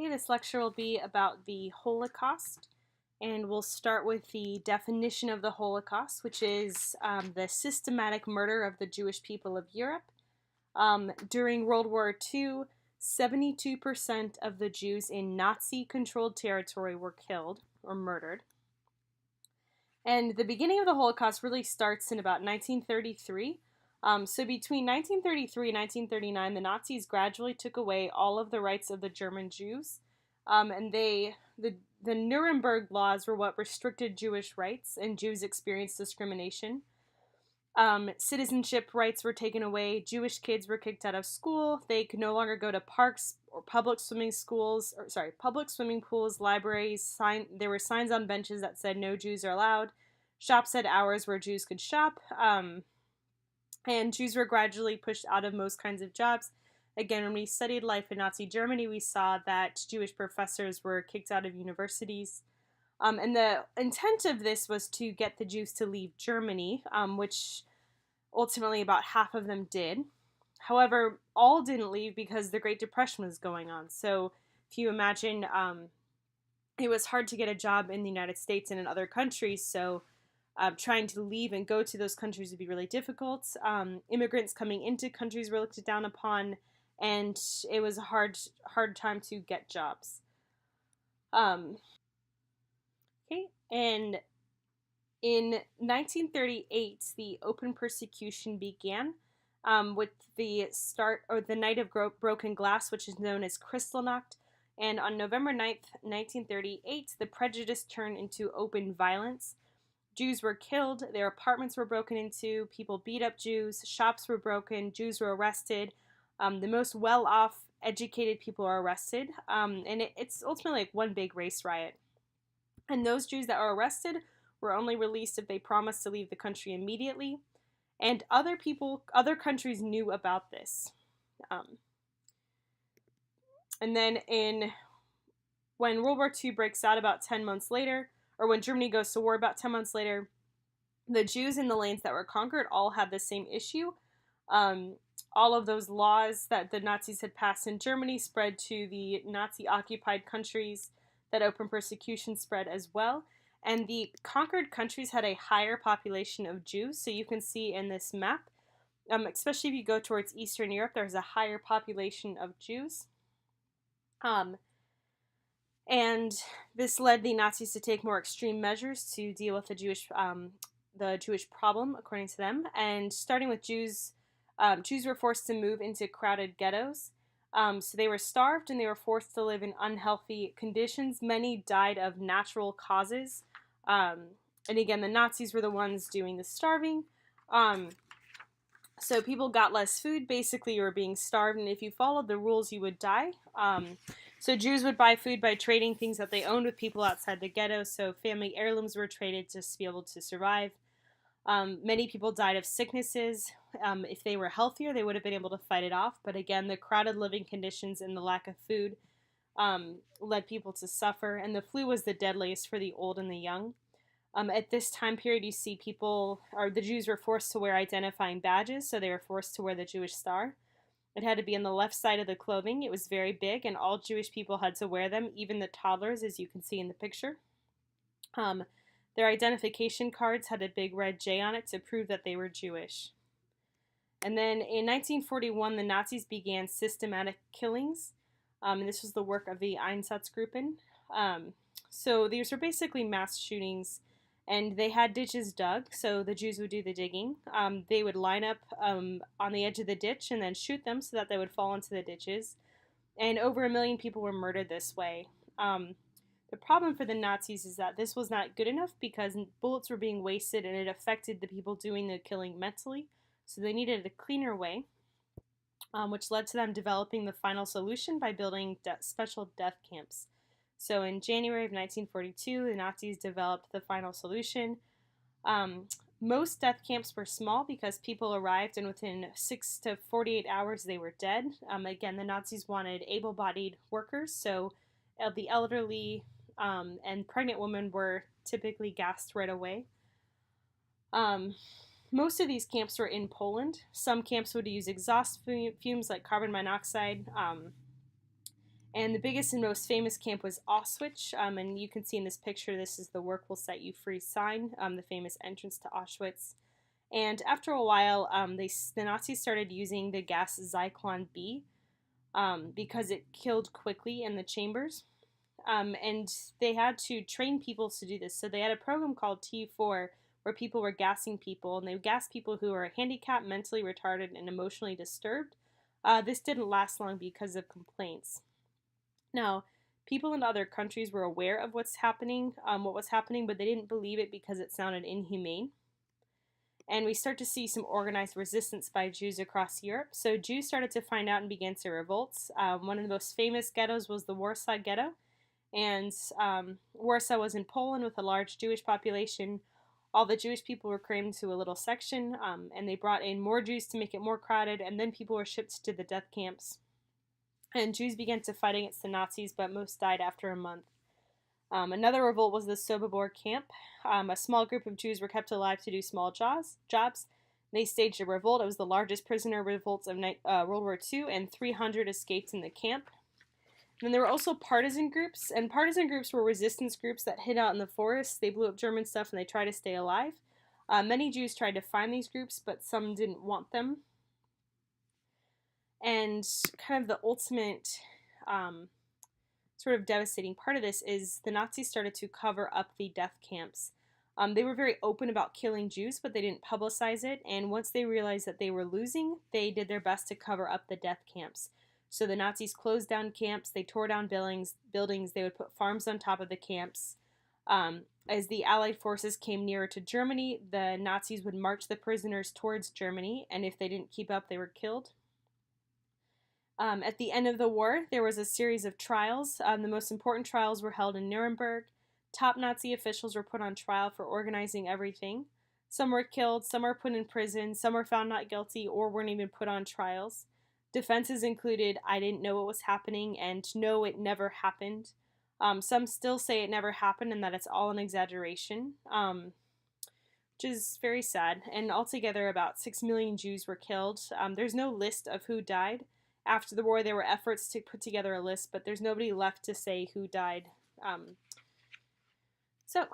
Okay, this lecture will be about the Holocaust, and we'll start with the definition of the Holocaust, which is the systematic murder of the Jewish people of Europe. During World War II, 72% of the Jews in Nazi controlled territory were killed or murdered. And the beginning of the Holocaust really starts in about 1933. So between 1933 and 1939, the Nazis gradually took away all of the rights of the German Jews, and the Nuremberg laws were what restricted Jewish rights, and Jews experienced discrimination. Citizenship rights were taken away. Jewish kids were kicked out of school. They could no longer go to parks or public swimming pools, libraries. There were signs on benches that said no Jews are allowed. Shops had hours where Jews could shop. And Jews were gradually pushed out of most kinds of jobs. Again, when we studied life in Nazi Germany, we saw that Jewish professors were kicked out of universities. And the intent of this was to get the Jews to leave Germany, which ultimately about half of them did. However, all didn't leave because the Great Depression was going on. So if you imagine, it was hard to get a job in the United States and in other countries, so trying to leave and go to those countries would be really difficult. Immigrants coming into countries were looked down upon, and it was a hard time to get jobs. Okay, and in 1938, the open persecution began with the start, or the Night of Broken Glass, which is known as Kristallnacht. And on November 9th, 1938, the prejudice turned into open violence. Jews were killed, their apartments were broken into, people beat up Jews, shops were broken, Jews were arrested. The most well-off, educated people are arrested. And it's ultimately like one big race riot. And those Jews that were arrested were only released if they promised to leave the country immediately. And other countries knew about this. And then when World War II breaks out about 10 months later, or when Germany goes to war about 10 months later, the Jews in the lands that were conquered all had the same issue. All of those laws that the Nazis had passed in Germany spread to the Nazi-occupied countries. That open persecution spread as well. And the conquered countries had a higher population of Jews. So you can see in this map, especially if you go towards Eastern Europe, there's a higher population of Jews. And this led the Nazis to take more extreme measures to deal with the Jewish problem, according to them. And starting with Jews, Jews were forced to move into crowded ghettos. So they were starved and they were forced to live in unhealthy conditions. Many died of natural causes. And again, the Nazis were the ones doing the starving. So people got less food. Basically, you were being starved, and if you followed the rules, you would die. So Jews would buy food by trading things that they owned with people outside the ghetto. So family heirlooms were traded just to be able to survive. Many people died of sicknesses. If they were healthier, they would have been able to fight it off. But again, the crowded living conditions and the lack of food led people to suffer. And the flu was the deadliest for the old and the young. At this time period, you see the Jews were forced to wear identifying badges. So they were forced to wear the Jewish star. It had to be on the left side of the clothing. It was very big, and all Jewish people had to wear them, even the toddlers, as you can see in the picture. Their identification cards had a big red J on it to prove that they were Jewish. And then in 1941, the Nazis began systematic killings. And this was the work of the Einsatzgruppen. So these were basically mass shootings, and they had ditches dug, so the Jews would do the digging. They would line up on the edge of the ditch and then shoot them so that they would fall into the ditches. And over 1 million people were murdered this way. The problem for the Nazis is that this was not good enough because bullets were being wasted and it affected the people doing the killing mentally. So they needed a cleaner way, which led to them developing the final solution by building special death camps. So in January of 1942, the Nazis developed the final solution. Most death camps were small because people arrived and within 6 to 48 hours they were dead. Again, the Nazis wanted able-bodied workers, so the elderly and pregnant women were typically gassed right away. Most of these camps were in Poland. Some camps would use exhaust fumes like carbon monoxide. And the biggest and most famous camp was Auschwitz. And you can see in this picture, this is the "Work will set you free" sign, the famous entrance to Auschwitz. And after a while, the Nazis started using the gas Zyklon B because it killed quickly in the chambers. And they had to train people to do this. So they had a program called T4 where people were gassing people, and they would gas people who were handicapped, mentally retarded, and emotionally disturbed. This didn't last long because of complaints. Now, people in other countries were aware of what was happening, but they didn't believe it because it sounded inhumane. And we start to see some organized resistance by Jews across Europe. So Jews started to find out and began to revolt. One of the most famous ghettos was the Warsaw Ghetto, and Warsaw was in Poland with a large Jewish population. All the Jewish people were crammed to a little section, and they brought in more Jews to make it more crowded, and then people were shipped to the death camps. And Jews began to fight against the Nazis, but most died after a month. Another revolt was the Sobibor camp. A small group of Jews were kept alive to do small jobs. They staged a revolt. It was the largest prisoner revolt of World War II, and 300 escaped in the camp. And then there were also partisan groups, and partisan groups were resistance groups that hid out in the forests. They blew up German stuff and they tried to stay alive. Many Jews tried to find these groups, but some didn't want them. And kind of the ultimate sort of devastating part of this is the Nazis started to cover up the death camps. They were very open about killing Jews, but they didn't publicize it. And once they realized that they were losing, they did their best to cover up the death camps. So the Nazis closed down camps, they tore down buildings, they would put farms on top of the camps. As the Allied forces came nearer to Germany, the Nazis would march the prisoners towards Germany, and if they didn't keep up, they were killed. At the end of the war, there was a series of trials. The most important trials were held in Nuremberg. Top Nazi officials were put on trial for organizing everything. Some were killed, some were put in prison, some were found not guilty or weren't even put on trials. Defenses included, "I didn't know what was happening," and "No, it never happened." Some still say it never happened and that it's all an exaggeration, which is very sad. And altogether, about 6 million Jews were killed. There's no list of who died. After the war, there were efforts to put together a list, but there's nobody left to say who died. So,